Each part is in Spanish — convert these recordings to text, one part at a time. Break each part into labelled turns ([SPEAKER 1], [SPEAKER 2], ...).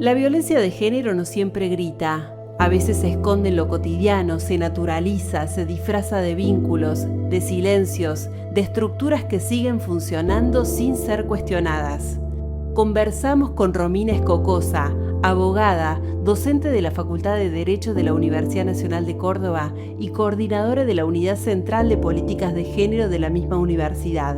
[SPEAKER 1] La violencia de género no siempre grita. A veces se esconde en lo cotidiano, se naturaliza, se disfraza de vínculos, de silencios, de estructuras que siguen funcionando sin ser cuestionadas. Conversamos con Romina Escocosa, abogada, docente de la Facultad de Derecho de la Universidad Nacional de Córdoba y coordinadora de la Unidad Central de Políticas de Género de la misma universidad.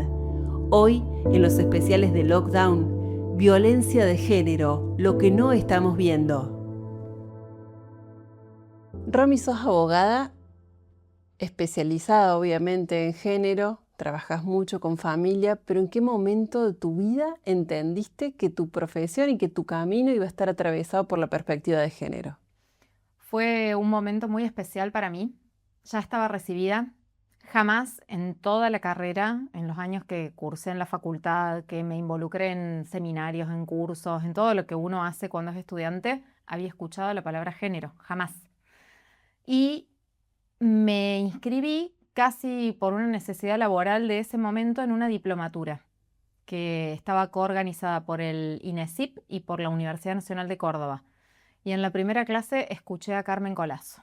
[SPEAKER 1] Hoy, en los especiales de Lockdown, violencia de género, lo que no estamos viendo. Romy, sos abogada especializada obviamente en género, trabajas mucho con familia, pero ¿en qué momento de tu vida entendiste que tu profesión y que tu camino iba a estar atravesado por la perspectiva de género?
[SPEAKER 2] Fue un momento muy especial para mí. Ya estaba recibida. Jamás en toda la carrera, en los años que cursé en la facultad, que me involucré en seminarios, en cursos, en todo lo que uno hace cuando es estudiante, había escuchado la palabra género. Jamás. Y me inscribí casi por una necesidad laboral de ese momento en una diplomatura que estaba coorganizada por el INESIP y por la Universidad Nacional de Córdoba. Y en la primera clase escuché a Carmen Colazo.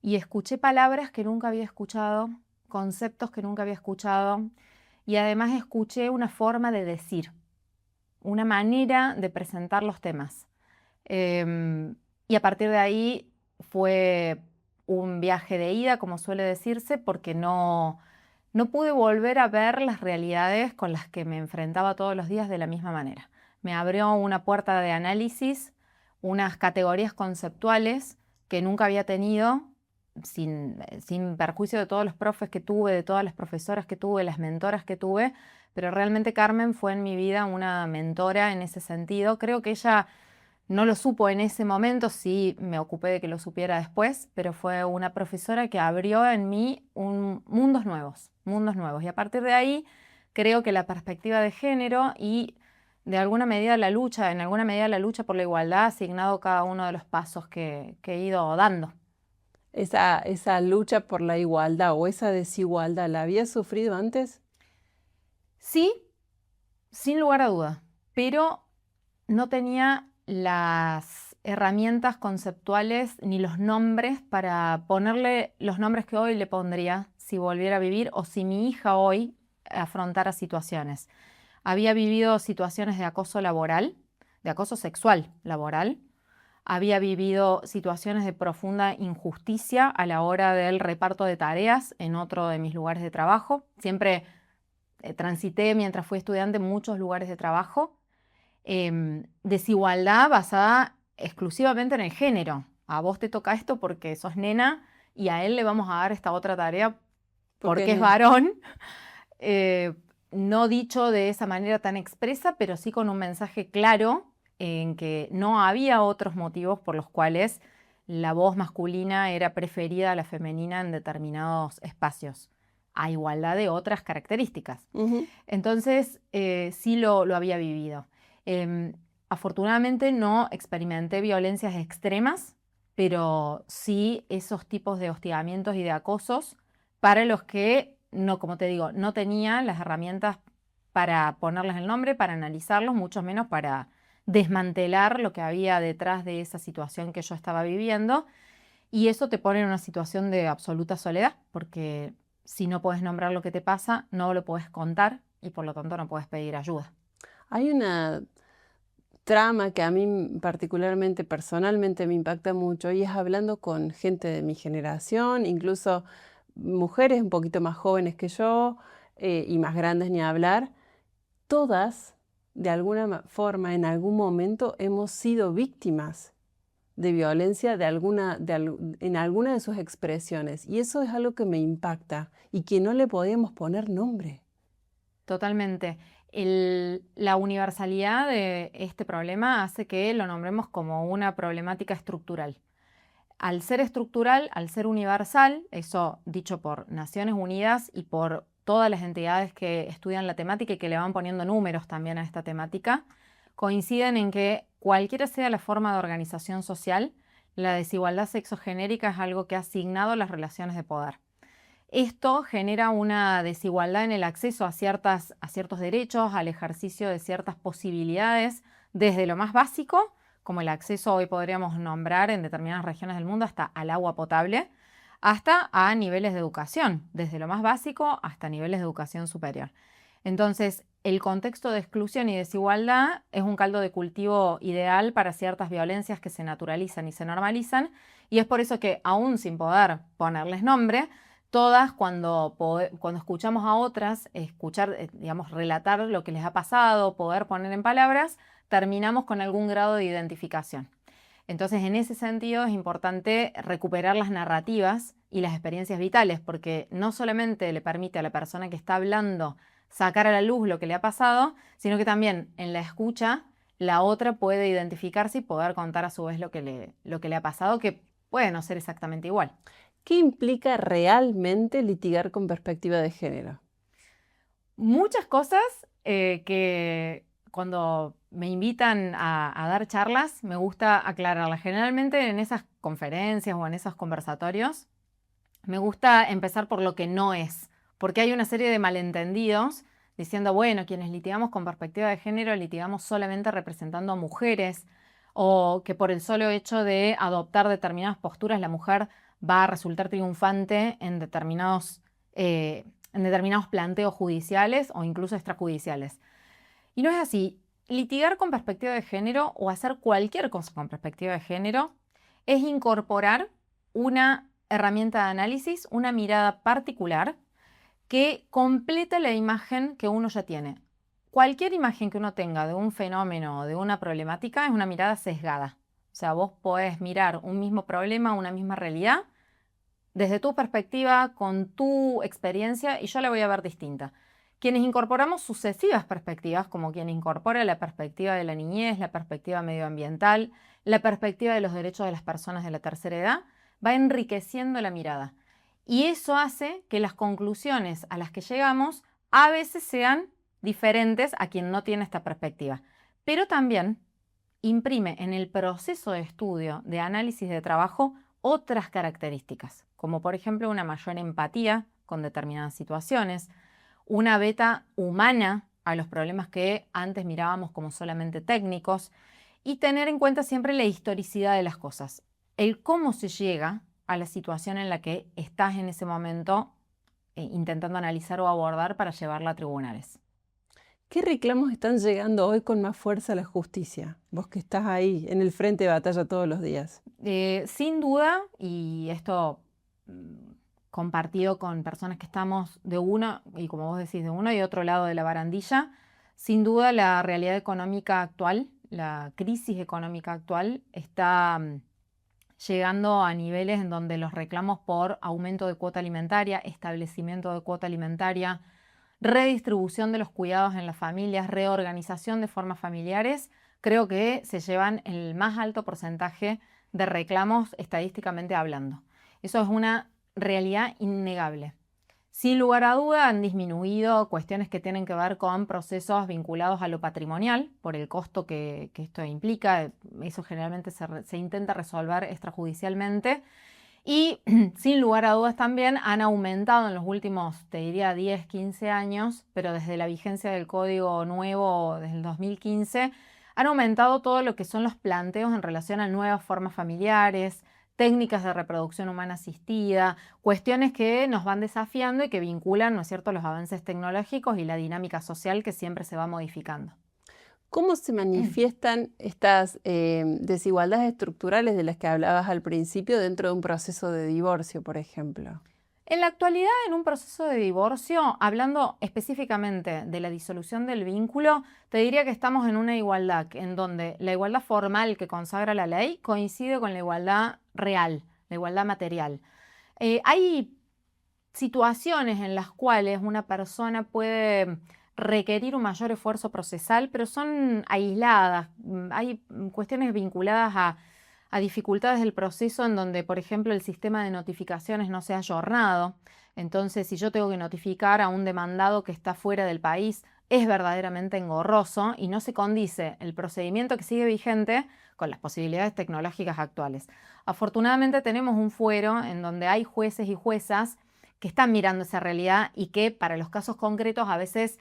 [SPEAKER 2] Y escuché palabras que nunca había escuchado, conceptos que nunca había escuchado, y además escuché una forma de decir, una manera de presentar los temas. Y a partir de ahí fue un viaje de ida, como suele decirse, porque no pude volver a ver las realidades con las que me enfrentaba todos los días de la misma manera. Me abrió una puerta de análisis, unas categorías conceptuales que nunca había tenido, sin perjuicio de todos los profes que tuve, de todas las profesoras que tuve, las mentoras que tuve, pero realmente Carmen fue en mi vida una mentora en ese sentido. Creo que ella no lo supo en ese momento, sí me ocupé de que lo supiera después, pero fue una profesora que abrió en mí mundos nuevos, mundos nuevos. Y a partir de ahí creo que la perspectiva de género y de alguna medida la lucha, en alguna medida la lucha por la igualdad ha asignado cada uno de los pasos que he ido dando.
[SPEAKER 1] Esa lucha por la igualdad o esa desigualdad, ¿la habías sufrido antes?
[SPEAKER 2] Sí, sin lugar a duda, pero no tenía las herramientas conceptuales ni los nombres para ponerle los nombres que hoy le pondría si volviera a vivir o si mi hija hoy afrontara situaciones. Había vivido situaciones de acoso laboral, de acoso sexual laboral. Había vivido situaciones de profunda injusticia a la hora del reparto de tareas en otro de mis lugares de trabajo. Siempre transité mientras fui estudiante muchos lugares de trabajo. Desigualdad basada exclusivamente en el género. A vos te toca esto porque sos nena y a él le vamos a dar esta otra tarea porque es varón. No dicho de esa manera tan expresa, pero sí con un mensaje claro en que no había otros motivos por los cuales la voz masculina era preferida a la femenina en determinados espacios, a igualdad de otras características. Entonces, sí lo había vivido. Afortunadamente no experimenté violencias extremas, pero sí esos tipos de hostigamientos y de acosos para los que, no, como te digo, no tenía las herramientas para ponerles el nombre, para analizarlos, mucho menos para desmantelar lo que había detrás de esa situación que yo estaba viviendo. Y eso te pone en una situación de absoluta soledad, porque si no puedes nombrar lo que te pasa, no lo puedes contar y por lo tanto no puedes pedir ayuda.
[SPEAKER 1] Hay una trama que a mí particularmente, personalmente me impacta mucho y es hablando con gente de mi generación, incluso mujeres un poquito más jóvenes que yo y más grandes ni hablar. Todas, de alguna forma, en algún momento hemos sido víctimas de violencia en alguna de sus expresiones. Y eso es algo que me impacta y que no le podemos poner nombre.
[SPEAKER 2] Totalmente. La universalidad de este problema hace que lo nombremos como una problemática estructural. Al ser estructural, al ser universal, eso dicho por Naciones Unidas y por todas las entidades que estudian la temática y que le van poniendo números también a esta temática, coinciden en que cualquiera sea la forma de organización social, la desigualdad sexogenérica es algo que ha asignado las relaciones de poder. Esto genera una desigualdad en el acceso a ciertos derechos, al ejercicio de ciertas posibilidades, desde lo más básico como el acceso hoy podríamos nombrar en determinadas regiones del mundo hasta al agua potable, hasta a niveles de educación, desde lo más básico hasta niveles de educación superior. Entonces, el contexto de exclusión y desigualdad es un caldo de cultivo ideal para ciertas violencias que se naturalizan y se normalizan, y es por eso que, aún sin poder ponerles nombre, todas cuando escuchamos a otras, escuchar, digamos, relatar lo que les ha pasado, poder poner en palabras, terminamos con algún grado de identificación. Entonces, en ese sentido es importante recuperar las narrativas y las experiencias vitales, porque no solamente le permite a la persona que está hablando sacar a la luz lo que le ha pasado, sino que también en la escucha la otra puede identificarse y poder contar a su vez lo que le ha pasado, que puede no ser exactamente igual.
[SPEAKER 1] ¿Qué implica realmente litigar con perspectiva de género?
[SPEAKER 2] Muchas cosas que cuando me invitan a dar charlas me gusta aclararlas. Generalmente en esas conferencias o en esos conversatorios me gusta empezar por lo que no es, porque hay una serie de malentendidos diciendo, bueno, quienes litigamos con perspectiva de género litigamos solamente representando a mujeres, o que por el solo hecho de adoptar determinadas posturas la mujer va a resultar triunfante en determinados planteos judiciales o incluso extrajudiciales. Y no es así. Litigar con perspectiva de género o hacer cualquier cosa con perspectiva de género es incorporar una herramienta de análisis, una mirada particular que completa la imagen que uno ya tiene. Cualquier imagen que uno tenga de un fenómeno o de una problemática es una mirada sesgada. O sea, vos podés mirar un mismo problema, una misma realidad, desde tu perspectiva, con tu experiencia, y yo la voy a ver distinta. Quienes incorporamos sucesivas perspectivas, como quien incorpora la perspectiva de la niñez, la perspectiva medioambiental, la perspectiva de los derechos de las personas de la tercera edad, va enriqueciendo la mirada. Y eso hace que las conclusiones a las que llegamos a veces sean diferentes a quien no tiene esta perspectiva. Pero también imprime en el proceso de estudio, de análisis de trabajo, otras características, como por ejemplo una mayor empatía con determinadas situaciones, una beta humana a los problemas que antes mirábamos como solamente técnicos, y tener en cuenta siempre la historicidad de las cosas, el cómo se llega a la situación en la que estás en ese momento intentando analizar o abordar para llevarla a tribunales.
[SPEAKER 1] ¿Qué reclamos están llegando hoy con más fuerza a la justicia? Vos que estás ahí en el frente de batalla todos los días.
[SPEAKER 2] Sin duda, y esto compartido con personas que estamos de uno, y como vos decís, de uno y otro lado de la barandilla, sin duda la realidad económica actual, la crisis económica actual está llegando a niveles en donde los reclamos por aumento de cuota alimentaria, establecimiento de cuota alimentaria, redistribución de los cuidados en las familias, reorganización de formas familiares, creo que se llevan el más alto porcentaje de reclamos estadísticamente hablando. Eso es una realidad innegable. Sin lugar a duda han disminuido cuestiones que tienen que ver con procesos vinculados a lo patrimonial, por el costo que esto implica. Eso generalmente se intenta resolver extrajudicialmente. Y sin lugar a dudas también han aumentado en los últimos, te diría, 10, 15 años, pero desde la vigencia del código nuevo desde el 2015, han aumentado todo lo que son los planteos en relación a nuevas formas familiares, técnicas de reproducción humana asistida, cuestiones que nos van desafiando y que vinculan, ¿no es cierto?, los avances tecnológicos y la dinámica social que siempre se va modificando.
[SPEAKER 1] ¿Cómo se manifiestan estas desigualdades estructurales de las que hablabas al principio dentro de un proceso de divorcio, por ejemplo?
[SPEAKER 2] En la actualidad, en un proceso de divorcio, hablando específicamente de la disolución del vínculo, te diría que estamos en una igualdad en donde la igualdad formal que consagra la ley coincide con la igualdad real, la igualdad material. Hay situaciones en las cuales una persona puede requerir un mayor esfuerzo procesal, pero son aisladas. Hay cuestiones vinculadas a dificultades del proceso en donde, por ejemplo, el sistema de notificaciones no se ha ayornado. Entonces, si yo tengo que notificar a un demandado que está fuera del país, es verdaderamente engorroso y no se condice el procedimiento que sigue vigente con las posibilidades tecnológicas actuales. Afortunadamente tenemos un fuero en donde hay jueces y juezas que están mirando esa realidad y que para los casos concretos a veces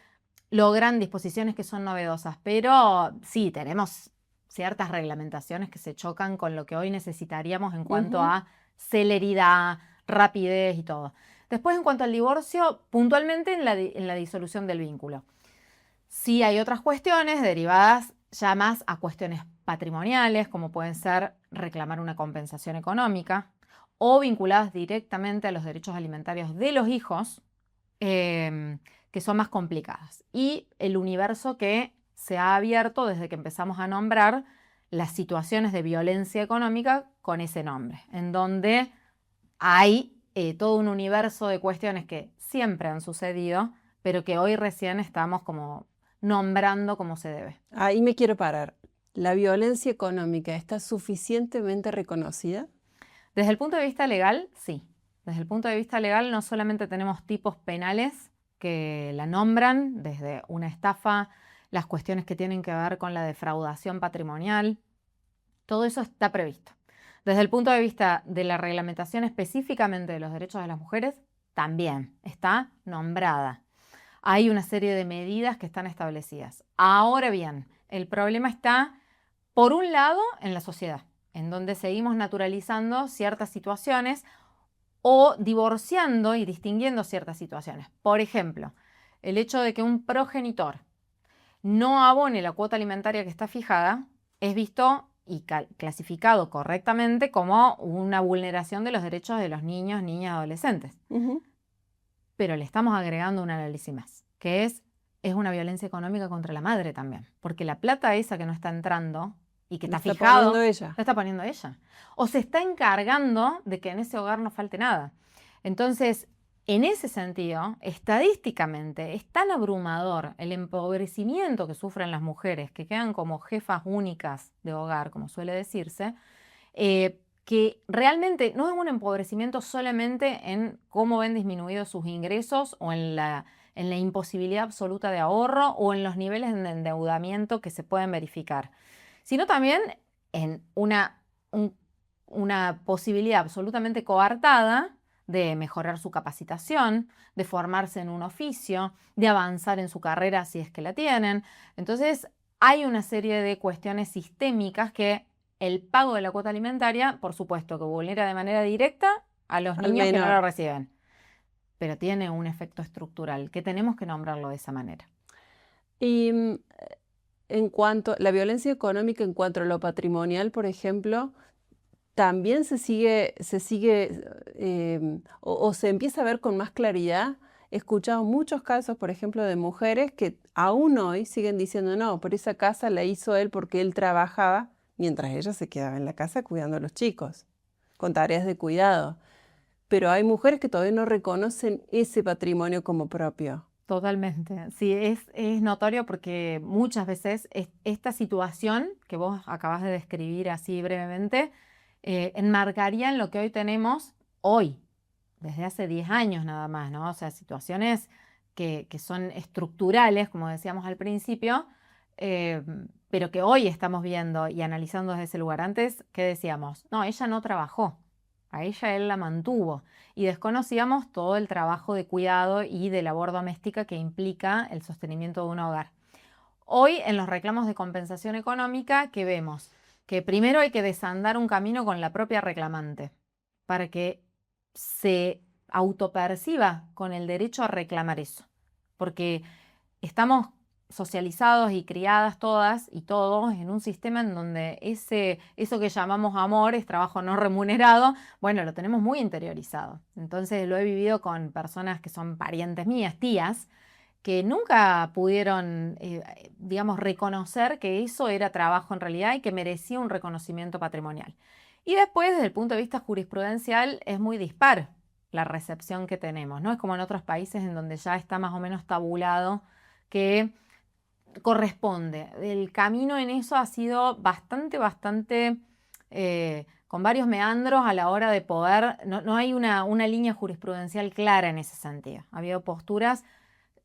[SPEAKER 2] logran disposiciones que son novedosas. Pero sí, tenemos ciertas reglamentaciones que se chocan con lo que hoy necesitaríamos en cuanto
[SPEAKER 1] Ujú.
[SPEAKER 2] a celeridad, rapidez y todo. Después, en cuanto al divorcio, puntualmente en la disolución del vínculo. Sí hay otras cuestiones derivadas ya más a cuestiones patrimoniales, como pueden ser reclamar una compensación económica, o vinculadas directamente a los derechos alimentarios de los hijos, que son más complicadas. Y el universo que se ha abierto desde que empezamos a nombrar las situaciones de violencia económica con ese nombre, en donde hay todo un universo de cuestiones que siempre han sucedido, pero que hoy recién estamos como nombrando como se debe.
[SPEAKER 1] Ahí me quiero parar. ¿La violencia económica está suficientemente reconocida?
[SPEAKER 2] Desde el punto de vista legal, sí. Desde el punto de vista legal no solamente tenemos tipos penales que la nombran, desde una estafa, las cuestiones que tienen que ver con la defraudación patrimonial, todo eso está previsto. Desde el punto de vista de la reglamentación específicamente de los derechos de las mujeres, también está nombrada. Hay una serie de medidas que están establecidas. Ahora bien, el problema está, por un lado, en la sociedad, en donde seguimos naturalizando ciertas situaciones o divorciando y distinguiendo ciertas situaciones. Por ejemplo, el hecho de que un progenitor no abone la cuota alimentaria que está fijada es visto y clasificado correctamente como una vulneración de los derechos de los niños, niñas y adolescentes.
[SPEAKER 1] Ujú.
[SPEAKER 2] Pero le estamos agregando un análisis más, que es una violencia económica contra la madre también, porque la plata esa que no está entrando y que
[SPEAKER 1] Lo
[SPEAKER 2] está
[SPEAKER 1] está
[SPEAKER 2] fijado,
[SPEAKER 1] poniendo ella.
[SPEAKER 2] la está poniendo ella. O se está encargando de que en ese hogar no falte nada. Entonces, en ese sentido, estadísticamente, es tan abrumador el empobrecimiento que sufren las mujeres, que quedan como jefas únicas de hogar, como suele decirse, que realmente no es un empobrecimiento solamente en cómo ven disminuidos sus ingresos o en la imposibilidad absoluta de ahorro o en los niveles de endeudamiento que se pueden verificar, sino también en una posibilidad absolutamente coartada de mejorar su capacitación, de formarse en un oficio, de avanzar en su carrera si es que la tienen. Entonces, hay una serie de cuestiones sistémicas que el pago de la cuota alimentaria, por supuesto, que vulnera de manera directa a los
[SPEAKER 1] Al
[SPEAKER 2] niños que no
[SPEAKER 1] menor.
[SPEAKER 2] lo reciben, pero tiene un efecto estructural que tenemos que nombrarlo de esa manera.
[SPEAKER 1] Y en cuanto la violencia económica, en cuanto a lo patrimonial, por ejemplo, también se sigue o se empieza a ver con más claridad. He escuchado muchos casos, por ejemplo, de mujeres que aún hoy siguen diciendo, no, pero esa casa la hizo él porque él trabajaba, mientras ella se quedaba en la casa cuidando a los chicos, con tareas de cuidado. Pero hay mujeres que todavía no reconocen ese patrimonio como propio.
[SPEAKER 2] Totalmente. Sí, es notorio porque muchas veces esta situación que vos acabas de describir así brevemente, enmarcaría en lo que hoy tenemos hoy, desde hace 10 años nada más, ¿no? O sea, situaciones que son estructurales, como decíamos al principio, eh, pero que hoy estamos viendo y analizando desde ese lugar. Antes, ¿qué decíamos? No, ella no trabajó, a ella él la mantuvo y desconocíamos todo el trabajo de cuidado y de labor doméstica que implica el sostenimiento de un hogar. Hoy en los reclamos de compensación económica, ¿qué vemos? Que primero hay que desandar un camino con la propia reclamante para que se autoperciba con el derecho a reclamar eso. Porque estamos socializados y criadas todas y todos en un sistema en donde eso que llamamos amor es trabajo no remunerado, bueno, lo tenemos muy interiorizado. Entonces lo he vivido con personas que son parientes mías, tías, que nunca pudieron, digamos, reconocer que eso era trabajo en realidad y que merecía un reconocimiento patrimonial. Y después, desde el punto de vista jurisprudencial, es muy dispar la recepción que tenemos, ¿no? Es como en otros países en donde ya está más o menos tabulado que corresponde. El camino en eso ha sido bastante, con varios meandros a la hora de poder, no hay una línea jurisprudencial clara en ese sentido. Ha habido posturas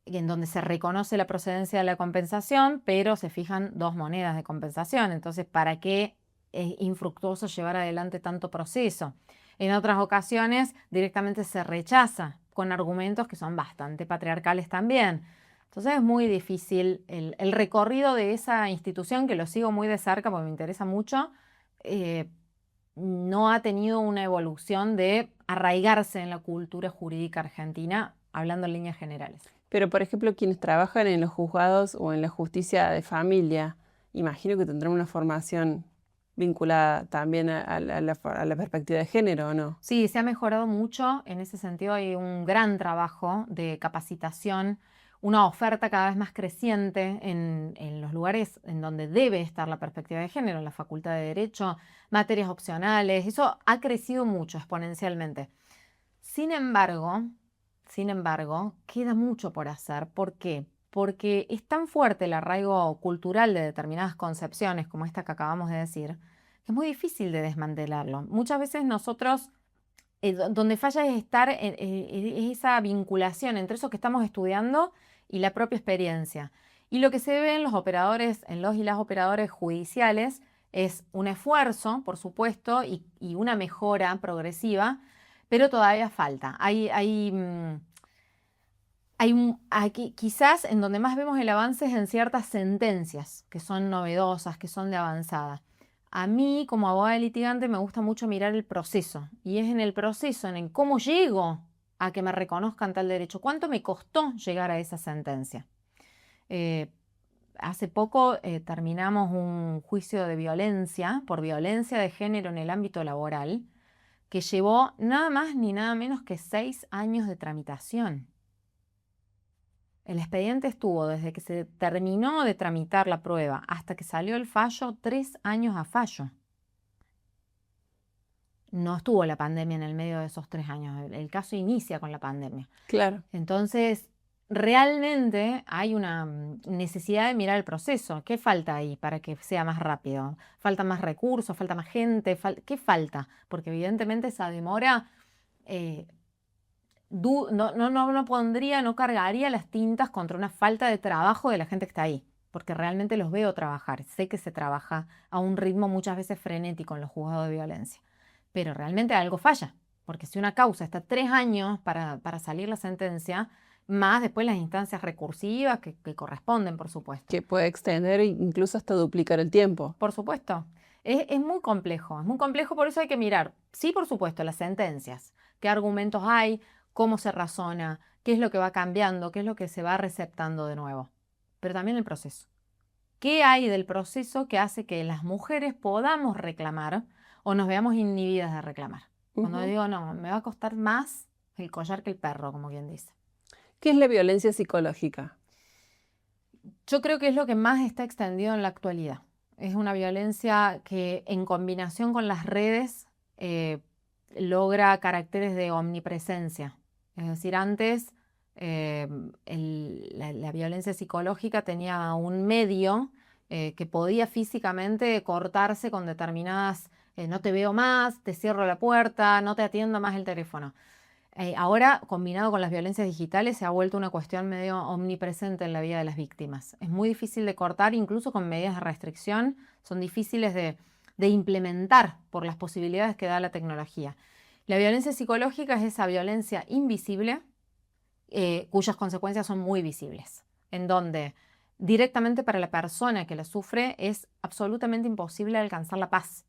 [SPEAKER 2] en donde se reconoce la procedencia de la compensación, pero se fijan dos monedas de compensación. Entonces, ¿para qué es infructuoso llevar adelante tanto proceso? En otras ocasiones directamente se rechaza con argumentos que son bastante patriarcales también. Entonces es muy difícil el recorrido de esa institución, que lo sigo muy de cerca porque me interesa mucho, eh, no ha tenido una evolución de arraigarse en la cultura jurídica argentina, hablando en líneas generales.
[SPEAKER 1] Pero, por ejemplo, quienes trabajan en los juzgados o en la justicia de familia, imagino que tendrán una formación vinculada también a la perspectiva de género, ¿o no?
[SPEAKER 2] Sí, se ha mejorado mucho. En ese sentido hay un gran trabajo de capacitación, una oferta cada vez más creciente en los lugares en donde debe estar la perspectiva de género, en la Facultad de Derecho, materias opcionales. Eso ha crecido mucho exponencialmente. Sin embargo, sin embargo, queda mucho por hacer. ¿Por qué? Porque es tan fuerte el arraigo cultural de determinadas concepciones, como esta que acabamos de decir, que es muy difícil de desmantelarlo. Muchas veces nosotros, donde falla es estar en esa vinculación entre eso que estamos estudiando y la propia experiencia. Y lo que se ve en los operadores, en los y las operadores judiciales, es un esfuerzo, por supuesto, y una mejora progresiva, pero todavía falta. Aquí, quizás en donde más vemos el avance es en ciertas sentencias que son novedosas, que son de avanzada. A mí, como abogada litigante, me gusta mucho mirar el proceso. Y es en el proceso, en el cómo llego a que me reconozcan tal derecho. ¿Cuánto me costó llegar a esa sentencia? Hace poco terminamos un juicio de violencia, por violencia de género en el ámbito laboral, que llevó nada más ni nada menos que 6 años de tramitación. El expediente estuvo desde que se terminó de tramitar la prueba hasta que salió el fallo, 3 años a fallo. No estuvo la pandemia en el medio de esos 3 años. El caso inicia con la pandemia.
[SPEAKER 1] Claro.
[SPEAKER 2] Entonces, realmente hay una necesidad de mirar el proceso. ¿Qué falta ahí para que sea más rápido? ¿Falta más recursos? ¿Falta más gente? ¿Qué falta? Porque evidentemente esa demora no pondría, no cargaría las tintas contra una falta de trabajo de la gente que está ahí, porque realmente los veo trabajar. Sé que se trabaja a un ritmo muchas veces frenético en los juzgados de violencia, pero realmente algo falla, porque si una causa está 3 años para salir la sentencia, más después las instancias recursivas que corresponden, por supuesto.
[SPEAKER 1] Que puede extender e incluso hasta duplicar el tiempo.
[SPEAKER 2] Por supuesto. Es muy complejo, por eso hay que mirar, sí, por supuesto, las sentencias, qué argumentos hay, cómo se razona, qué es lo que va cambiando, qué es lo que se va receptando de nuevo, pero también el proceso. ¿Qué hay del proceso que hace que las mujeres podamos reclamar o nos veamos inhibidas de reclamar? Cuando digo, no, me va a costar más el collar que el perro, como quien dice.
[SPEAKER 1] ¿Qué es la violencia psicológica?
[SPEAKER 2] Yo creo que es lo que más está extendido en la actualidad. Es una violencia que en combinación con las redes logra caracteres de omnipresencia. Es decir, antes la violencia psicológica tenía un medio que podía físicamente cortarse con determinadas, no te veo más, te cierro la puerta, no te atiendo más el teléfono. Ahora, combinado con las violencias digitales, se ha vuelto una cuestión medio omnipresente en la vida de las víctimas. Es muy difícil de cortar, incluso con medidas de restricción, son difíciles de implementar por las posibilidades que da la tecnología. La violencia psicológica es esa violencia invisible, cuyas consecuencias son muy visibles, en donde directamente para la persona que la sufre es absolutamente imposible alcanzar la paz,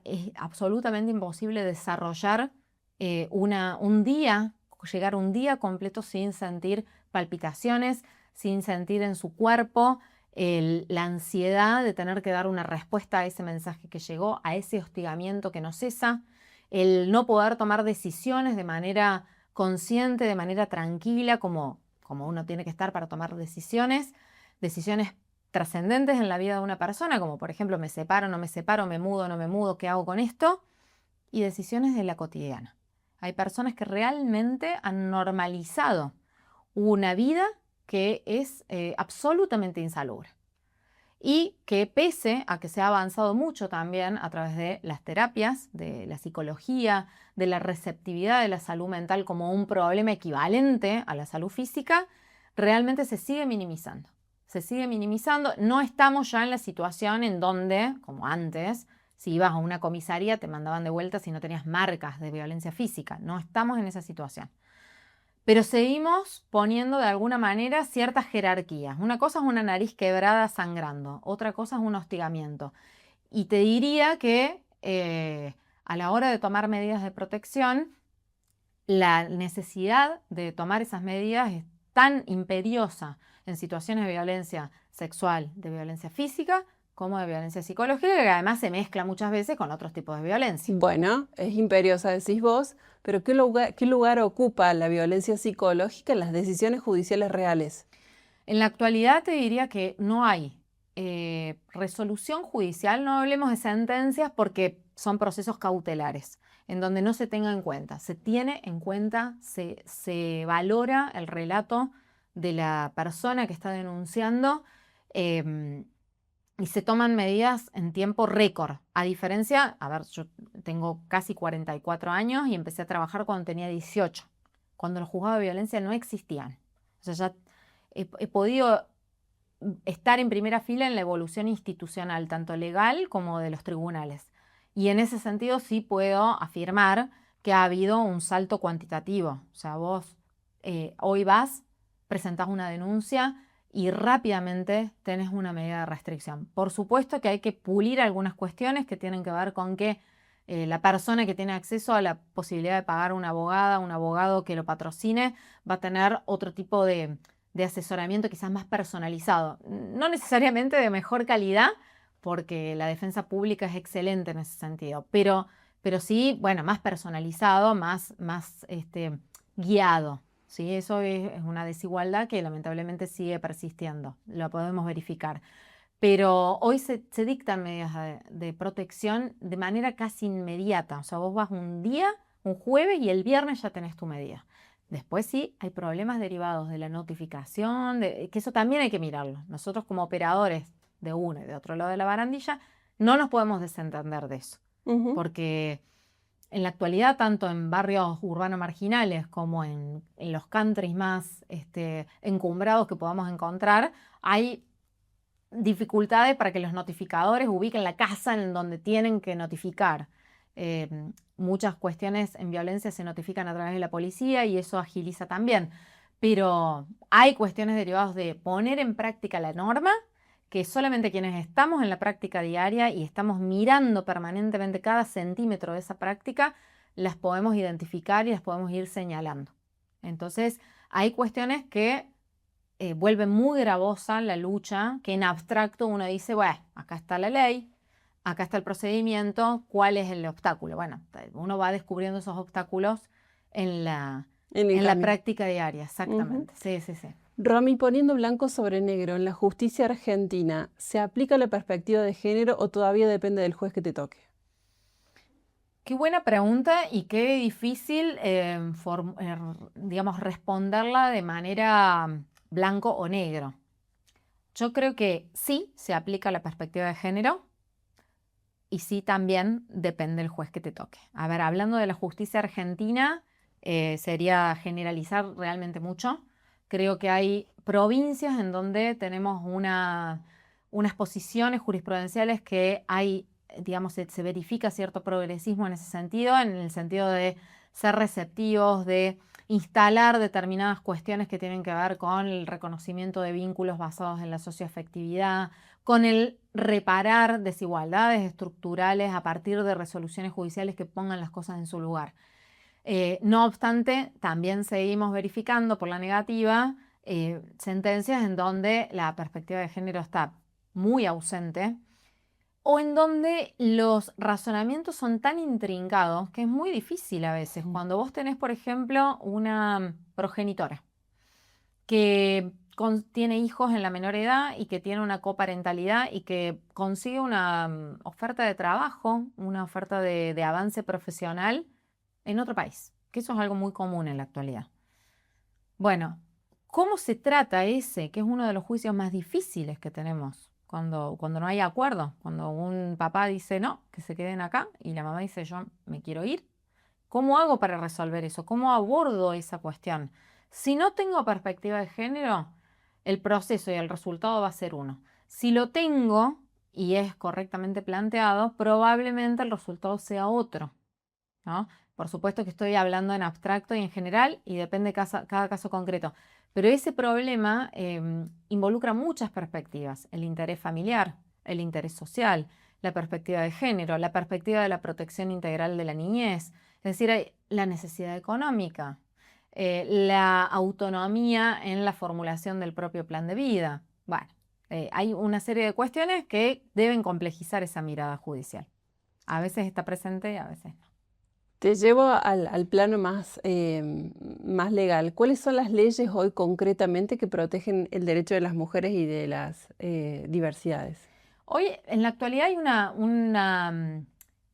[SPEAKER 2] es absolutamente imposible desarrollar llegar un día completo sin sentir palpitaciones, sin sentir en su cuerpo la ansiedad de tener que dar una respuesta a ese mensaje que llegó, a ese hostigamiento que no cesa, el no poder tomar decisiones de manera consciente, de manera tranquila, como uno tiene que estar para tomar decisiones trascendentes en la vida de una persona, como por ejemplo, me separo, no me separo, me mudo, no me mudo, ¿qué hago con esto? Y decisiones de la cotidiana. Hay personas que realmente han normalizado una vida que es absolutamente insalubre y que pese a que se ha avanzado mucho también a través de las terapias, de la psicología, de la receptividad de la salud mental como un problema equivalente a la salud física, realmente se sigue minimizando. Se sigue minimizando. No estamos ya en la situación en donde, como antes, si ibas a una comisaría te mandaban de vuelta si no tenías marcas de violencia física. No estamos en esa situación. pero seguimos poniendo de alguna manera ciertas jerarquías. Una cosa es una nariz quebrada sangrando, otra cosa es un hostigamiento. Y te diría que a la hora de tomar medidas de protección, la necesidad de tomar esas medidas es tan imperiosa en situaciones de violencia sexual, de violencia física, como de violencia psicológica, que además se mezcla muchas veces con otros tipos de violencia.
[SPEAKER 1] Bueno, es imperiosa, decís vos, pero qué lugar ocupa la violencia psicológica en las decisiones judiciales reales?
[SPEAKER 2] En la actualidad te diría que no hay resolución judicial, no hablemos de sentencias porque son procesos cautelares, en donde no se tenga en cuenta. Se tiene en cuenta, se valora el relato de la persona que está denunciando em, y se toman medidas en tiempo récord. A diferencia, a ver, yo tengo casi 44 años y empecé a trabajar cuando tenía 18, cuando los juzgados de violencia no existían. O sea, ya he podido estar en primera fila en la evolución institucional, tanto legal como de los tribunales. Y en ese sentido sí puedo afirmar que ha habido un salto cuantitativo. O sea, vos hoy vas, presentás una denuncia y rápidamente tenés una medida de restricción. Por supuesto que hay que pulir algunas cuestiones que tienen que ver con que la persona que tiene acceso a la posibilidad de pagar una abogada, un abogado que lo patrocine, va a tener otro tipo de asesoramiento quizás más personalizado. No necesariamente de mejor calidad, porque la defensa pública es excelente en ese sentido, pero sí, bueno, más personalizado, más guiado. ¿Sí? Eso es una desigualdad que lamentablemente sigue persistiendo, lo podemos verificar. Pero hoy se dictan medidas de protección de manera casi inmediata. O sea, vos vas un día, un jueves, y el viernes ya tenés tu medida. Después sí, hay problemas derivados de la notificación, que eso también hay que mirarlo. Nosotros como operadores de uno y de otro lado de la barandilla, no nos podemos desentender de eso. Porque en la actualidad, tanto en barrios urbanos marginales como en los countries más encumbrados que podamos encontrar, hay dificultades para que los notificadores ubiquen la casa en donde tienen que notificar. Eh, Muchas cuestiones en violencia se notifican a través de la policía y eso agiliza también. Pero hay cuestiones derivadas de poner en práctica la norma, que solamente quienes estamos en la práctica diaria y estamos mirando permanentemente cada centímetro de esa práctica, las podemos identificar y las podemos ir señalando. Entonces, hay cuestiones que vuelve muy gravosa la lucha, que en abstracto uno dice, bueno, acá está la ley, acá está el procedimiento, ¿cuál es el obstáculo? Bueno, uno va descubriendo esos obstáculos en la práctica diaria, exactamente. Sí, sí, sí.
[SPEAKER 1] Romy, poniendo blanco sobre negro, en la justicia argentina, ¿se aplica la perspectiva de género o todavía depende del juez que te toque?
[SPEAKER 2] Qué buena pregunta y qué difícil, digamos, responderla de manera blanco o negro. Yo creo que sí se aplica la perspectiva de género y sí también depende del juez que te toque. A ver, hablando de la justicia argentina, sería generalizar realmente mucho. Creo que hay provincias en donde tenemos unas posiciones jurisprudenciales que hay, digamos, se verifica cierto progresismo en ese sentido, en el sentido de ser receptivos, de instalar determinadas cuestiones que tienen que ver con el reconocimiento de vínculos basados en la socioafectividad, con el reparar desigualdades estructurales a partir de resoluciones judiciales que pongan las cosas en su lugar. No obstante, también seguimos verificando por la negativa sentencias en donde la perspectiva de género está muy ausente o en donde los razonamientos son tan intrincados que es muy difícil a veces. Cuando vos tenés, por ejemplo, una progenitora que tiene hijos en la menor edad y que tiene una coparentalidad y que consigue una oferta de trabajo, una oferta de avance profesional en otro país, que eso es algo muy común en la actualidad. Bueno, ¿cómo se trata ese, que es uno de los juicios más difíciles que tenemos? Cuando no hay acuerdo, cuando un papá dice no, que se queden acá y la mamá dice yo me quiero ir. ¿Cómo hago para resolver eso? ¿Cómo abordo esa cuestión? Si no tengo perspectiva de género, el proceso y el resultado va a ser uno. Si lo tengo y es correctamente planteado, probablemente el resultado sea otro. ¿no? Por supuesto que estoy hablando en abstracto y en general y depende de cada caso concreto. Pero ese problema involucra muchas perspectivas: el interés familiar, el interés social, la perspectiva de género, la perspectiva de la protección integral de la niñez, es decir, hay la necesidad económica, la autonomía en la formulación del propio plan de vida. Bueno, hay una serie de cuestiones que deben complejizar esa mirada judicial. A veces está presente y a veces no.
[SPEAKER 1] Te llevo al plano más legal. ¿Cuáles son las leyes hoy concretamente que protegen el derecho de las mujeres y de las diversidades?
[SPEAKER 2] Hoy, en la actualidad, hay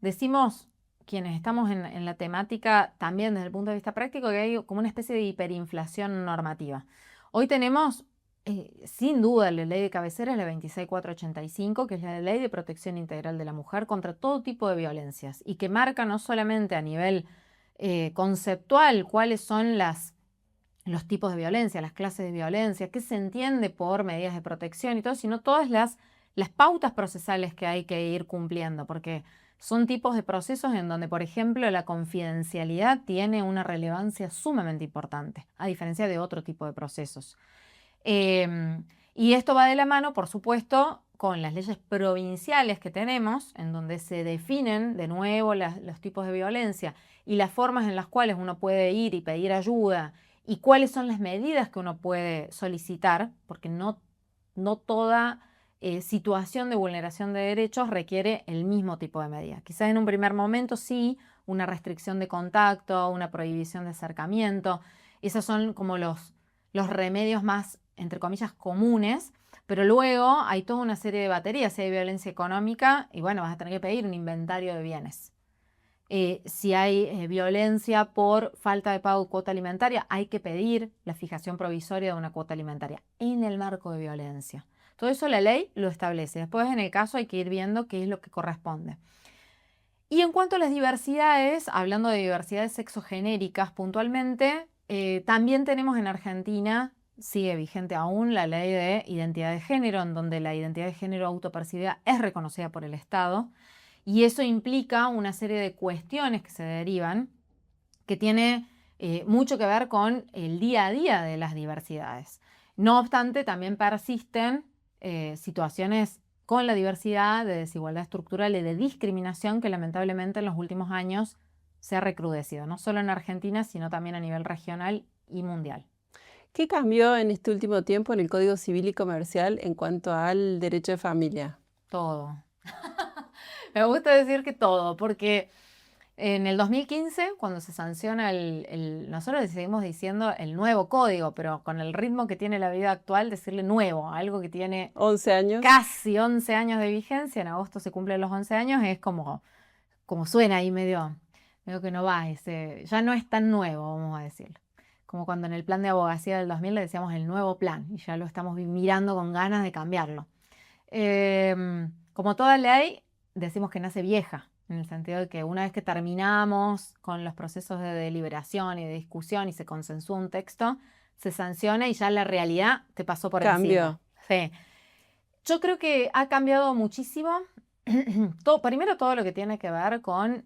[SPEAKER 2] decimos quienes estamos en la temática también desde el punto de vista práctico, que hay como una especie de hiperinflación normativa. Hoy tenemos, sin duda, la ley de cabecera es la 26485, que es la ley de protección integral de la mujer contra todo tipo de violencias y que marca no solamente a nivel conceptual cuáles son los tipos de violencia, las clases de violencia, qué se entiende por medidas de protección y todo, sino todas las pautas procesales que hay que ir cumpliendo, porque son tipos de procesos en donde, por ejemplo, la confidencialidad tiene una relevancia sumamente importante, a diferencia de otro tipo de procesos. Y esto va de la mano, por supuesto, con las leyes provinciales que tenemos, en donde se definen de nuevo los tipos de violencia y las formas en las cuales uno puede ir y pedir ayuda y cuáles son las medidas que uno puede solicitar, porque no toda situación de vulneración de derechos requiere el mismo tipo de medida. Quizás en un primer momento sí, una restricción de contacto, una prohibición de acercamiento, esos son como los remedios más, entre comillas, comunes, pero luego hay toda una serie de baterías. Si hay violencia económica, y bueno, vas a tener que pedir un inventario de bienes. Si hay violencia por falta de pago de cuota alimentaria, hay que pedir la fijación provisoria de una cuota alimentaria en el marco de violencia. Todo eso la ley lo establece. Después, en el caso, hay que ir viendo qué es lo que corresponde. Y en cuanto a las diversidades, hablando de diversidades sexogenéricas puntualmente, también tenemos en Argentina, sigue vigente aún, la ley de identidad de género, en donde la identidad de género autopercibida es reconocida por el Estado. Y eso implica una serie de cuestiones que se derivan, que tiene mucho que ver con el día a día de las diversidades. No obstante, también persisten situaciones con la diversidad, de desigualdad estructural y de discriminación que lamentablemente en los últimos años se ha recrudecido, no solo en Argentina, sino también a nivel regional y mundial.
[SPEAKER 1] ¿Qué cambió en este último tiempo en el Código Civil y Comercial en cuanto al derecho de familia?
[SPEAKER 2] Todo. Me gusta decir que todo, porque en el 2015, cuando se sanciona nosotros le seguimos diciendo el nuevo código, pero con el ritmo que tiene la vida actual, decirle nuevo, algo que tiene
[SPEAKER 1] 11 años.
[SPEAKER 2] casi 11 años de vigencia, en agosto se cumplen los 11 años, es como suena ahí medio que no va, ya no es tan nuevo, vamos a decirlo. Como cuando en el plan de abogacía del 2000 le decíamos el nuevo plan, y ya lo estamos mirando con ganas de cambiarlo. Como toda ley, decimos que nace vieja, en el sentido de que una vez que terminamos con los procesos de deliberación y de discusión y se consensúa un texto, se sanciona y ya la realidad te pasó por encima. Sí. Yo creo que ha cambiado muchísimo. Primero, todo lo que tiene que ver con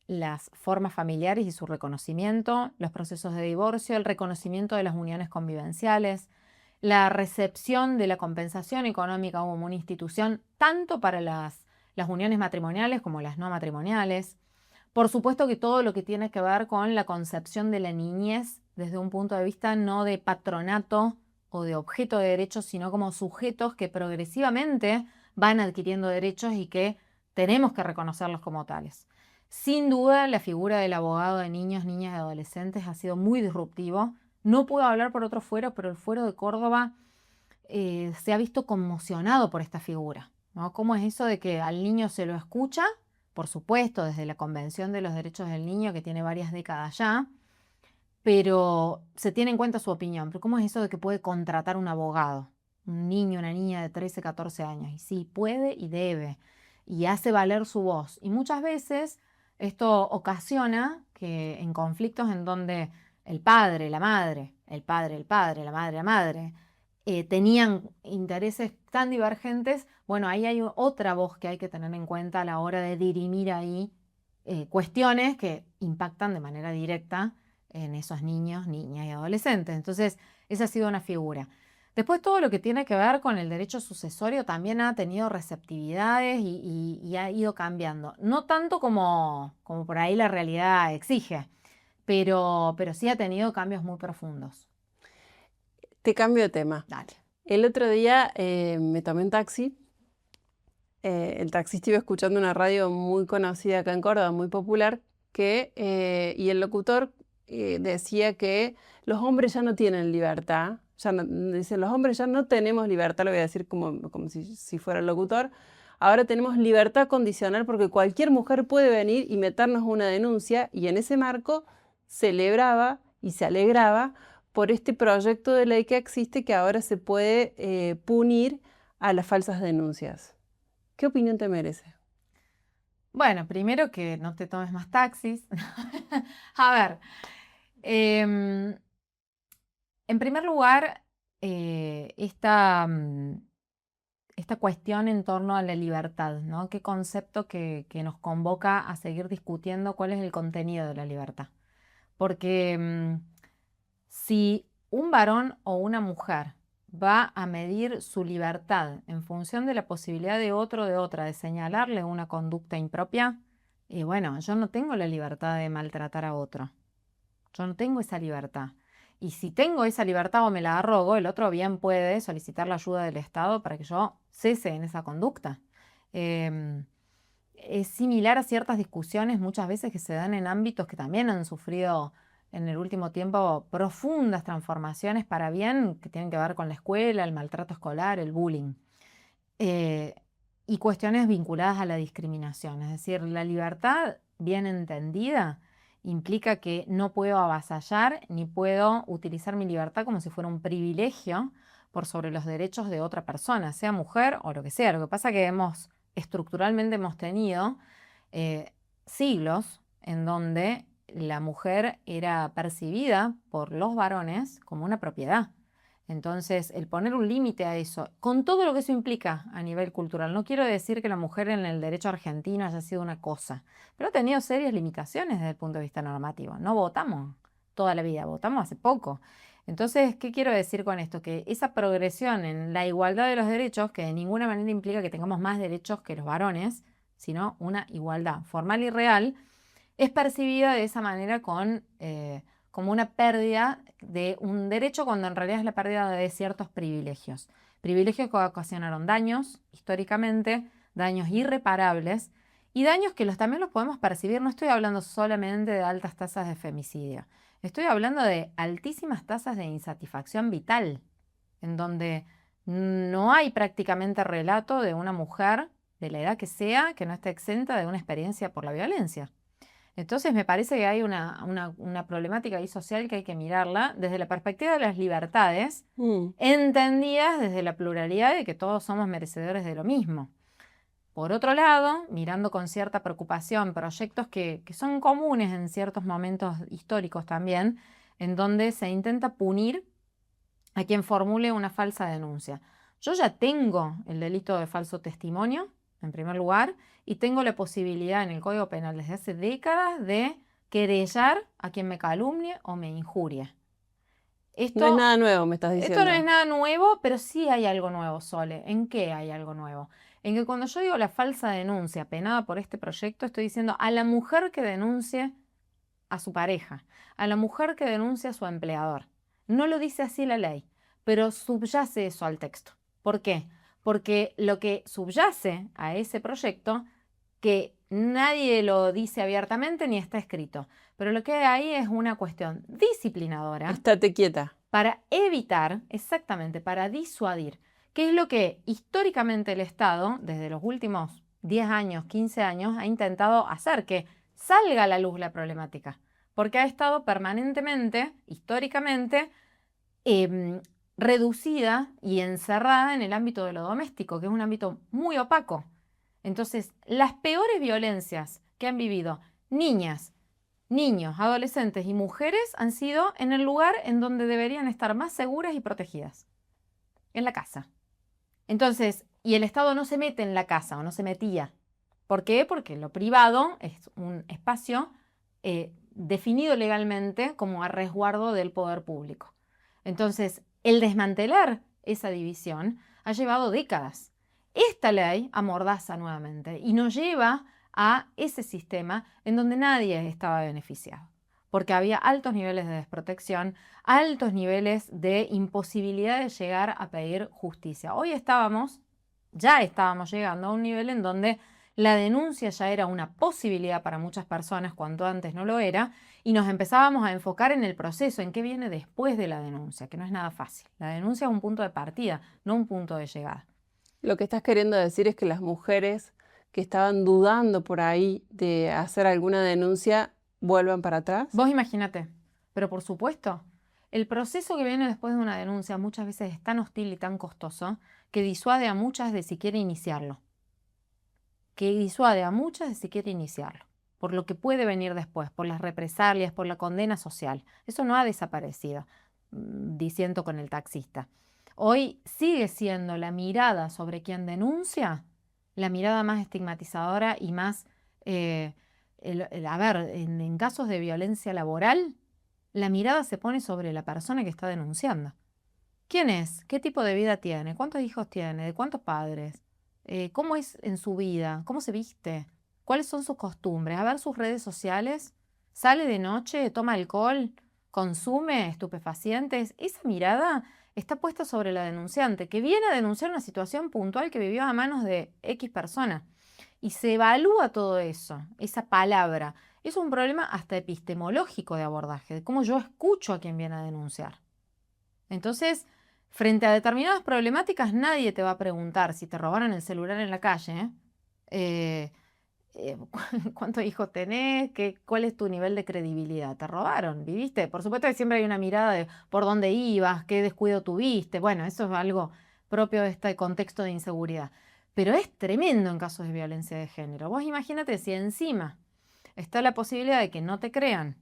[SPEAKER 2] las formas familiares y su reconocimiento, los procesos de divorcio, el reconocimiento de las uniones convivenciales, la recepción de la compensación económica como una institución, tanto para las uniones matrimoniales como las no matrimoniales. Por supuesto que todo lo que tiene que ver con la concepción de la niñez desde un punto de vista no de patronato o de objeto de derechos, sino como sujetos que progresivamente van adquiriendo derechos y que tenemos que reconocerlos como tales. Sin duda, la figura del abogado de niños, niñas y adolescentes ha sido muy disruptivo. No puedo hablar por otro fuero, pero el fuero de Córdoba se ha visto conmocionado por esta figura, ¿no? ¿Cómo es eso de que al niño se lo escucha? Por supuesto, desde la Convención de los Derechos del Niño, que tiene varias décadas ya, pero se tiene en cuenta su opinión. Pero ¿cómo es eso de que puede contratar un abogado? Un niño, una niña de 13, 14 años. Y sí, puede y debe. Y hace valer su voz. Y muchas veces esto ocasiona que en conflictos en donde el padre, la madre, el padre, la madre, la madre, tenían intereses tan divergentes, bueno, ahí hay otra voz que hay que tener en cuenta a la hora de dirimir ahí cuestiones que impactan de manera directa en esos niños, niñas y adolescentes. Entonces, esa ha sido una figura. Después, todo lo que tiene que ver con el derecho sucesorio también ha tenido receptividades y ha ido cambiando. No tanto como por ahí la realidad exige, pero sí ha tenido cambios muy profundos.
[SPEAKER 1] Te cambio de tema.
[SPEAKER 2] Dale.
[SPEAKER 1] El otro día me tomé un taxi. El taxista iba escuchando una radio muy conocida acá en Córdoba, muy popular, y el locutor decía que los hombres ya no tienen libertad. Dicen, los hombres ya no tenemos libertad, lo voy a decir como si fuera el locutor. Ahora tenemos libertad condicional porque cualquier mujer puede venir y meternos una denuncia, y en ese marco celebraba y se alegraba por este proyecto de ley que existe, que ahora se puede punir a las falsas denuncias. ¿Qué opinión te merece?
[SPEAKER 2] Bueno, primero que no te tomes más taxis. A ver, en primer lugar, esta cuestión en torno a la libertad, ¿no? Qué concepto que nos convoca a seguir discutiendo cuál es el contenido de la libertad. Porque si un varón o una mujer va a medir su libertad en función de la posibilidad de otro o de otra de señalarle una conducta impropia, y bueno, yo no tengo la libertad de maltratar a otro. Yo no tengo esa libertad. Y si tengo esa libertad o me la arrogo, el otro bien puede solicitar la ayuda del Estado para que yo cese en esa conducta. Es similar a ciertas discusiones muchas veces que se dan en ámbitos que también han sufrido en el último tiempo profundas transformaciones para bien, que tienen que ver con la escuela, el maltrato escolar, el bullying. Y cuestiones vinculadas a la discriminación. Es decir, la libertad bien entendida implica que no puedo avasallar ni puedo utilizar mi libertad como si fuera un privilegio por sobre los derechos de otra persona, sea mujer o lo que sea. Lo que pasa es que estructuralmente hemos tenido siglos en donde la mujer era percibida por los varones como una propiedad. Entonces, el poner un límite a eso, con todo lo que eso implica a nivel cultural, no quiero decir que la mujer en el derecho argentino haya sido una cosa, pero ha tenido serias limitaciones desde el punto de vista normativo. No votamos toda la vida, votamos hace poco. Entonces, ¿qué quiero decir con esto? Que esa progresión en la igualdad de los derechos, que de ninguna manera implica que tengamos más derechos que los varones, sino una igualdad formal y real, es percibida de esa manera como una pérdida de un derecho cuando en realidad es la pérdida de ciertos privilegios. Privilegios que ocasionaron daños históricamente, daños irreparables y daños que también los podemos percibir. No estoy hablando solamente de altas tasas de femicidio, estoy hablando de altísimas tasas de insatisfacción vital, en donde no hay prácticamente relato de una mujer, de la edad que sea, que no esté exenta de una experiencia por la violencia. Entonces me parece que hay una problemática ahí social que hay que mirarla desde la perspectiva de las libertades, entendidas desde la pluralidad de que todos somos merecedores de lo mismo. Por otro lado, mirando con cierta preocupación proyectos que son comunes en ciertos momentos históricos también, en donde se intenta punir a quien formule una falsa denuncia. Yo ya tengo el delito de falso testimonio, en primer lugar, y tengo la posibilidad en el Código Penal desde hace décadas de querellar a quien me calumnie o me injurie.
[SPEAKER 1] No es nada nuevo, me estás diciendo.
[SPEAKER 2] Esto no es nada nuevo, pero sí hay algo nuevo, Sole. ¿En qué hay algo nuevo? En que cuando yo digo la falsa denuncia penada por este proyecto, estoy diciendo a la mujer que denuncie a su pareja, a la mujer que denuncie a su empleador. No lo dice así la ley, pero subyace eso al texto. ¿Por qué? Porque lo que subyace a ese proyecto, que nadie lo dice abiertamente ni está escrito, pero lo que hay ahí es una cuestión disciplinadora.
[SPEAKER 1] Estate quieta.
[SPEAKER 2] Para evitar, exactamente, para disuadir, que es lo que históricamente el Estado, desde los últimos 10 años, 15 años, ha intentado hacer, que salga a la luz la problemática, porque ha estado permanentemente, históricamente, reducida y encerrada en el ámbito de lo doméstico, que es un ámbito muy opaco. Entonces, las peores violencias que han vivido niñas, niños, adolescentes y mujeres han sido en el lugar en donde deberían estar más seguras y protegidas, en la casa. Entonces, y el Estado no se mete en la casa o no se metía. ¿Por qué? Porque lo privado es un espacio definido legalmente como a resguardo del poder público. Entonces, el desmantelar esa división ha llevado décadas. Esta ley amordaza nuevamente y nos lleva a ese sistema en donde nadie estaba beneficiado, porque había altos niveles de desprotección, altos niveles de imposibilidad de llegar a pedir justicia. Hoy ya estábamos llegando a un nivel en donde la denuncia ya era una posibilidad para muchas personas cuando antes no lo era, y nos empezábamos a enfocar en el proceso, en qué viene después de la denuncia, que no es nada fácil. La denuncia es un punto de partida, no un punto de llegada.
[SPEAKER 1] Lo que estás queriendo decir es que las mujeres que estaban dudando por ahí de hacer alguna denuncia vuelvan para atrás.
[SPEAKER 2] Vos imagínate, pero por supuesto, el proceso que viene después de una denuncia muchas veces es tan hostil y tan costoso que disuade a muchas de siquiera iniciarlo. Por lo que puede venir después, por las represalias, por la condena social. Eso no ha desaparecido, diciendo con el taxista. Hoy sigue siendo la mirada sobre quien denuncia la mirada más estigmatizadora y más, en casos de violencia laboral, la mirada se pone sobre la persona que está denunciando. ¿Quién es? ¿Qué tipo de vida tiene? ¿Cuántos hijos tiene? ¿De cuántos padres? ¿Cómo es en su vida? ¿Cómo se viste? ¿Cuáles son sus costumbres? A ver sus redes sociales. ¿Sale de noche? ¿Toma alcohol? ¿Consume estupefacientes? Esa mirada está puesta sobre la denunciante, que viene a denunciar una situación puntual que vivió a manos de X persona. Y se evalúa todo eso, esa palabra. Es un problema hasta epistemológico de abordaje, de cómo yo escucho a quien viene a denunciar. Entonces, frente a determinadas problemáticas, nadie te va a preguntar si te robaron el celular en la calle, ¿cuántos hijos tenés? ¿Cuál es tu nivel de credibilidad? ¿Te robaron? ¿Viviste? Por supuesto que siempre hay una mirada de por dónde ibas, qué descuido tuviste. Bueno, eso es algo propio de este contexto de inseguridad. Pero es tremendo en casos de violencia de género. Vos imagínate si encima está la posibilidad de que no te crean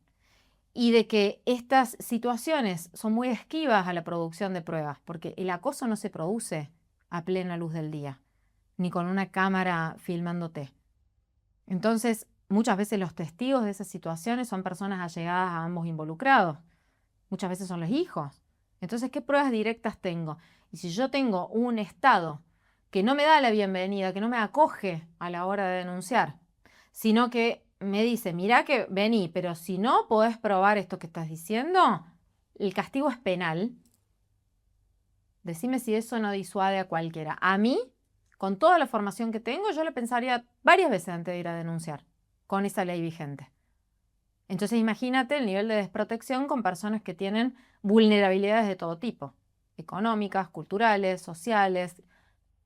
[SPEAKER 2] y de que estas situaciones son muy esquivas a la producción de pruebas, porque el acoso no se produce a plena luz del día, ni con una cámara filmándote. Entonces, muchas veces los testigos de esas situaciones son personas allegadas a ambos involucrados. Muchas veces son los hijos. Entonces, ¿qué pruebas directas tengo? Y si yo tengo un Estado que no me da la bienvenida, que no me acoge a la hora de denunciar, sino que me dice, mirá que vení, pero si no podés probar esto que estás diciendo, el castigo es penal. Decime si eso no disuade a cualquiera. A mí, con toda la formación que tengo, yo le pensaría varias veces antes de ir a denunciar con esa ley vigente. Entonces imagínate el nivel de desprotección con personas que tienen vulnerabilidades de todo tipo, económicas, culturales, sociales,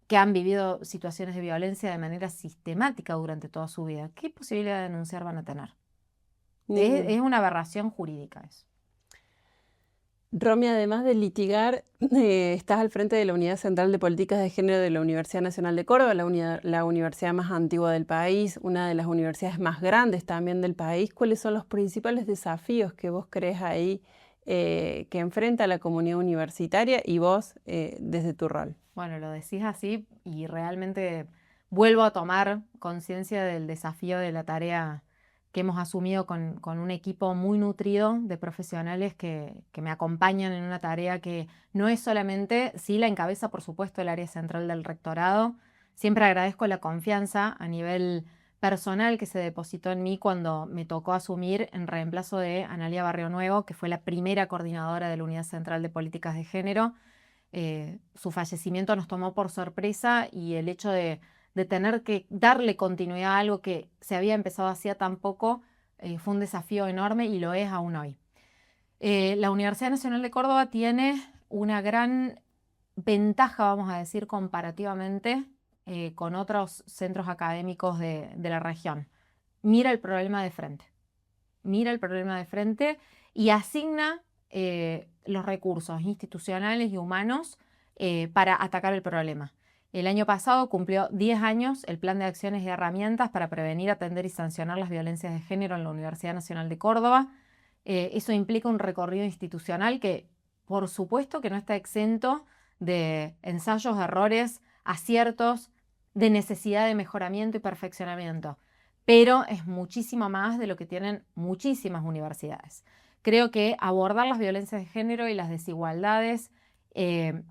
[SPEAKER 2] que han vivido situaciones de violencia de manera sistemática durante toda su vida. ¿Qué posibilidad de denunciar van a tener? Es una aberración jurídica eso.
[SPEAKER 1] Romy, además de litigar, estás al frente de la Unidad Central de Políticas de Género de la Universidad Nacional de Córdoba, la universidad más antigua del país, una de las universidades más grandes también del país. ¿Cuáles son los principales desafíos que vos crees ahí que enfrenta la comunidad universitaria y vos desde tu rol?
[SPEAKER 2] Bueno, lo decís así y realmente vuelvo a tomar conciencia del desafío de la tarea que hemos asumido con un equipo muy nutrido de profesionales que me acompañan en una tarea que no es solamente, sí la encabeza por supuesto el área central del rectorado. Siempre agradezco la confianza a nivel personal que se depositó en mí cuando me tocó asumir en reemplazo de Analía Barrio Nuevo, que fue la primera coordinadora de la Unidad Central de Políticas de Género. Su fallecimiento nos tomó por sorpresa y el hecho de tener que darle continuidad a algo que se había empezado hacía tan poco, fue un desafío enorme y lo es aún hoy. La Universidad Nacional de Córdoba tiene una gran ventaja, vamos a decir, comparativamente con otros centros académicos de la región. Mira el problema de frente. Y asigna los recursos institucionales y humanos para atacar el problema. El año pasado cumplió 10 años el Plan de Acciones y Herramientas para prevenir, atender y sancionar las violencias de género en la Universidad Nacional de Córdoba. Eso implica un recorrido institucional que, por supuesto, que no está exento de ensayos, errores, aciertos, de necesidad de mejoramiento y perfeccionamiento, pero es muchísimo más de lo que tienen muchísimas universidades. Creo que abordar las violencias de género y las desigualdades,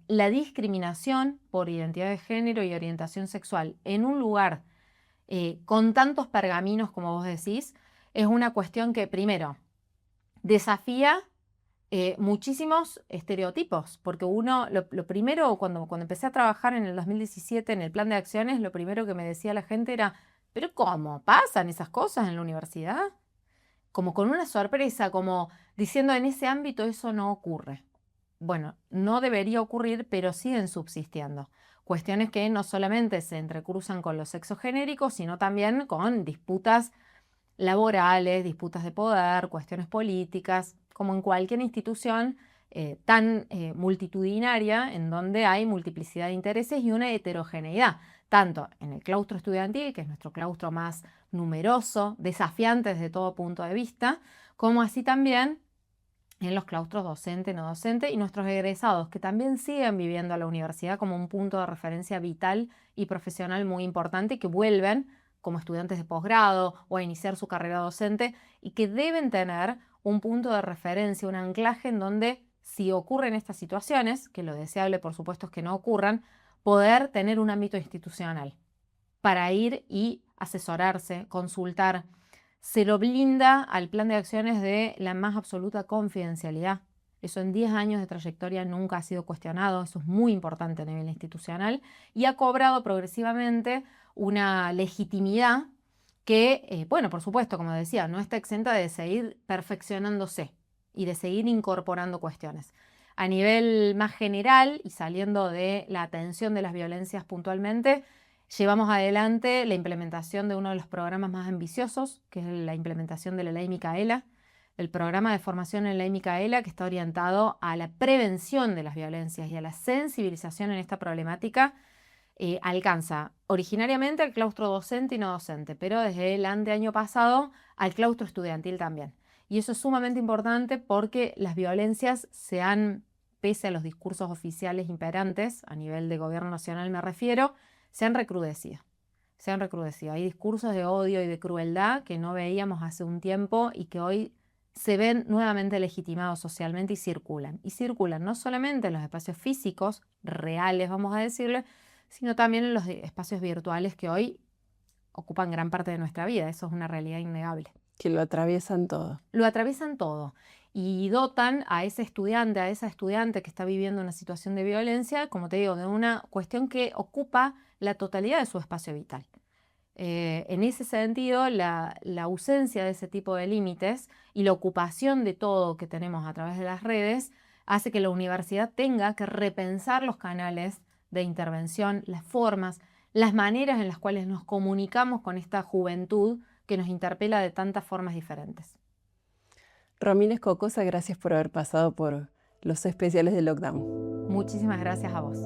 [SPEAKER 2] la discriminación por identidad de género y orientación sexual en un lugar con tantos pergaminos como vos decís, es una cuestión que primero desafía muchísimos estereotipos, porque lo primero, cuando empecé a trabajar en el 2017 en el plan de acciones, lo primero que me decía la gente era, ¿pero cómo? ¿Pasan esas cosas en la universidad? Como con una sorpresa, como diciendo en ese ámbito eso no ocurre. Bueno, no debería ocurrir, pero siguen subsistiendo. Cuestiones que no solamente se entrecruzan con los sexos genéricos, sino también con disputas laborales, disputas de poder, cuestiones políticas, como en cualquier institución tan multitudinaria en donde hay multiplicidad de intereses y una heterogeneidad, tanto en el claustro estudiantil, que es nuestro claustro más numeroso, desafiante desde todo punto de vista, como así también en los claustros docente, no docente y nuestros egresados, que también siguen viviendo a la universidad como un punto de referencia vital y profesional muy importante y que vuelven como estudiantes de posgrado o a iniciar su carrera docente y que deben tener un punto de referencia, un anclaje en donde si ocurren estas situaciones, que lo deseable por supuesto es que no ocurran, poder tener un ámbito institucional para ir y asesorarse, consultar. Se lo blinda al plan de acciones de la más absoluta confidencialidad. Eso en 10 años de trayectoria nunca ha sido cuestionado, eso es muy importante a nivel institucional y ha cobrado progresivamente una legitimidad que, bueno, por supuesto, como decía, no está exenta de seguir perfeccionándose y de seguir incorporando cuestiones. A nivel más general y saliendo de la atención de las violencias puntualmente, llevamos adelante la implementación de uno de los programas más ambiciosos, que es la implementación de la Ley Micaela, el programa de formación en Ley Micaela, que está orientado a la prevención de las violencias y a la sensibilización en esta problemática. Alcanza originariamente al claustro docente y no docente, pero desde el año pasado al claustro estudiantil también. Y eso es sumamente importante porque las violencias se han, pese a los discursos oficiales imperantes, a nivel de gobierno nacional me refiero, se han recrudecido. Se han recrudecido. Hay discursos de odio y de crueldad que no veíamos hace un tiempo y que hoy se ven nuevamente legitimados socialmente y circulan. Y circulan no solamente en los espacios físicos, reales vamos a decirle, sino también en los espacios virtuales que hoy ocupan gran parte de nuestra vida. Eso es una realidad innegable.
[SPEAKER 1] Que lo atraviesan todo.
[SPEAKER 2] Lo atraviesan todo y dotan a ese estudiante, a esa estudiante que está viviendo una situación de violencia, como te digo, de una cuestión que ocupa la totalidad de su espacio vital. En ese sentido, la ausencia de ese tipo de límites y la ocupación de todo que tenemos a través de las redes hace que la universidad tenga que repensar los canales de intervención, las formas, las maneras en las cuales nos comunicamos con esta juventud que nos interpela de tantas formas diferentes.
[SPEAKER 1] Romina Cocosa, gracias por haber pasado por los especiales de Lockdown.
[SPEAKER 2] Muchísimas gracias a vos.